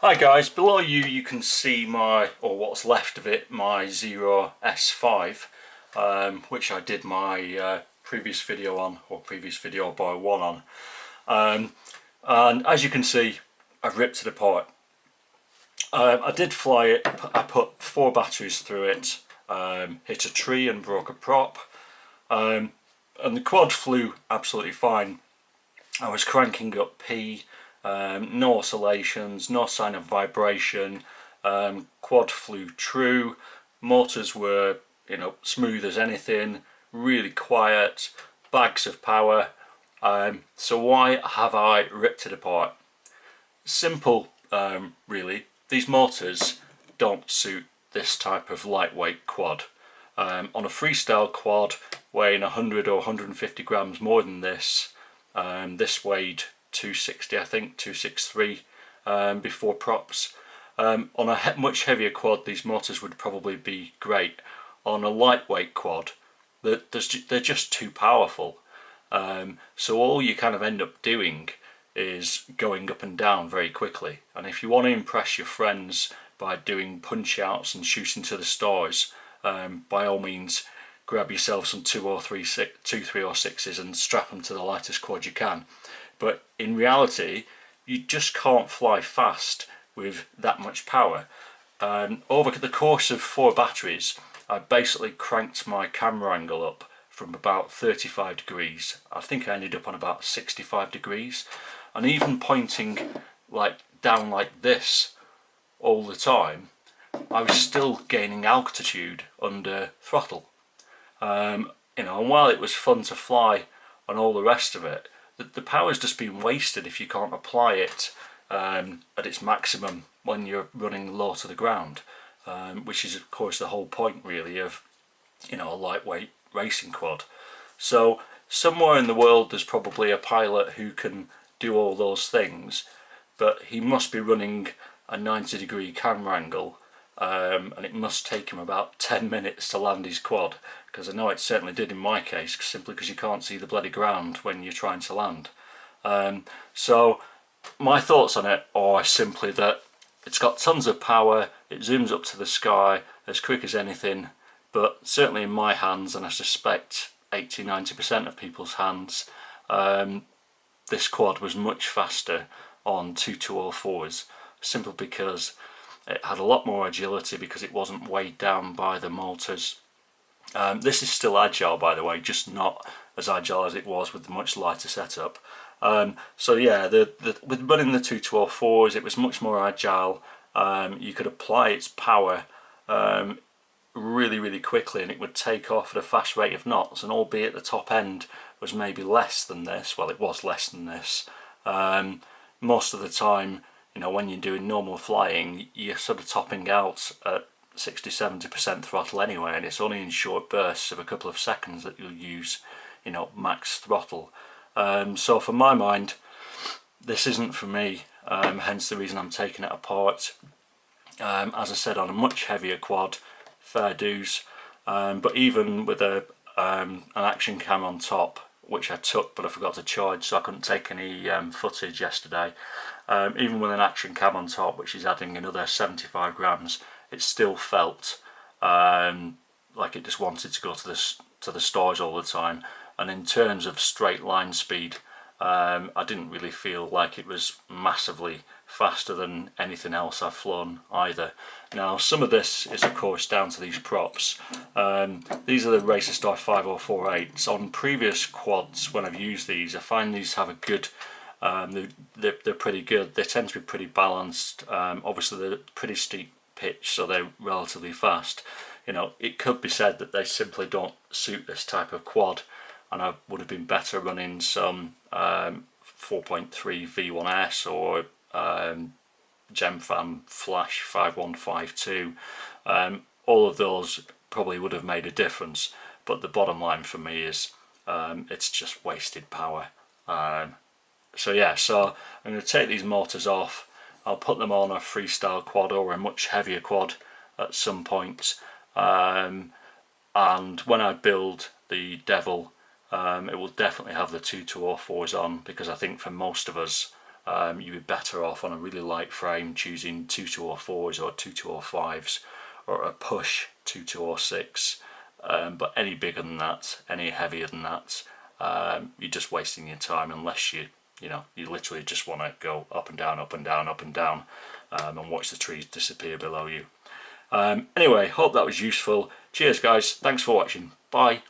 Hi guys, below you can see or what's left of it, my Zero S5, which I did my previous video on, or previous video by one on. And as you can see, I've ripped it apart. I did fly it, I put 4 batteries through it, hit a tree and broke a prop, and the quad flew absolutely fine. I was cranking up P, no oscillations, no sign of vibration, quad flew true, motors were, smooth as anything, really quiet, bags of power. So why have I ripped it apart? Simple, really. These motors don't suit this type of lightweight quad. On a freestyle quad weighing 100 or 150 grams more than this, this weighed 260, I think, 263 before props. On a much heavier quad, these motors would probably be great. On a lightweight quad, they're just too powerful. So all you kind of end up doing is going up and down very quickly. And if you want to impress your friends by doing punch outs and shooting to the stars, by all means grab yourself some 236s and strap them to the lightest quad you can. But in reality, you just can't fly fast with that much power. Over the course of 4 batteries, I basically cranked my camera angle up from about 35 degrees. I think I ended up on about 65 degrees, and even pointing down like this all the time, I was still gaining altitude under throttle. And while it was fun to fly and all the rest of it, the power's just been wasted if you can't apply it at its maximum when you're running low to the ground, which is of course the whole point really of a lightweight racing quad. So somewhere in the world there's probably a pilot who can do all those things, but he must be running a 90-degree camera angle, and it must take him about 10 minutes to land his quad, because I know it certainly did in my case, simply because you can't see the bloody ground when you're trying to land. So my thoughts on it are simply that it's got tons of power, it zooms up to the sky as quick as anything, but certainly in my hands, and I suspect 80-90% of people's hands, this quad was much faster on 2204s, simply because it had a lot more agility because it wasn't weighed down by the motors. This is still agile, by the way, just not as agile as it was with the much lighter setup. So yeah, with running the 2204s, it was much more agile. You could apply its power really quickly, and it would take off at a fast rate of knots, and albeit the top end was maybe less than this, well, it was less than this, most of the time, when you're doing normal flying, you're sort of topping out at 60-70% throttle anyway, and it's only in short bursts of a couple of seconds that you'll use max throttle. So for my mind, this isn't for me, hence the reason I'm taking it apart. As I said, on a much heavier quad, fair dues, but even with an action cam on top, which I took but I forgot to charge, so I couldn't take any footage yesterday, even with an action cam on top, which is adding another 75 grams, it still felt like it just wanted to go to the stars all the time. And in terms of straight line speed, I didn't really feel like it was massively faster than anything else I've flown either. Now, some of this is of course down to these props. These are the Racerstar 5048s. On previous quads, when I've used these, I find these have a good, they're pretty good. They tend to be pretty balanced. Obviously they're pretty steep pitch, so they're relatively fast. It could be said that they simply don't suit this type of quad, and I would have been better running some 4.3 V1S or Gemfan Flash 5152. All of those probably would have made a difference, but the bottom line for me is it's just wasted power. So yeah, so I'm going to take these motors off. I'll put them on a freestyle quad or a much heavier quad at some point, and when I build the Devil, it will definitely have the 2204s on, because I think for most of us you'd be better off on a really light frame choosing 2204s or 2205s, or a push 2206. But any bigger than that, any heavier than that, you're just wasting your time, unless you literally just want to go up and down, up and down, up and down, and watch the trees disappear below you. Anyway, hope that was useful. Cheers guys, thanks for watching, bye.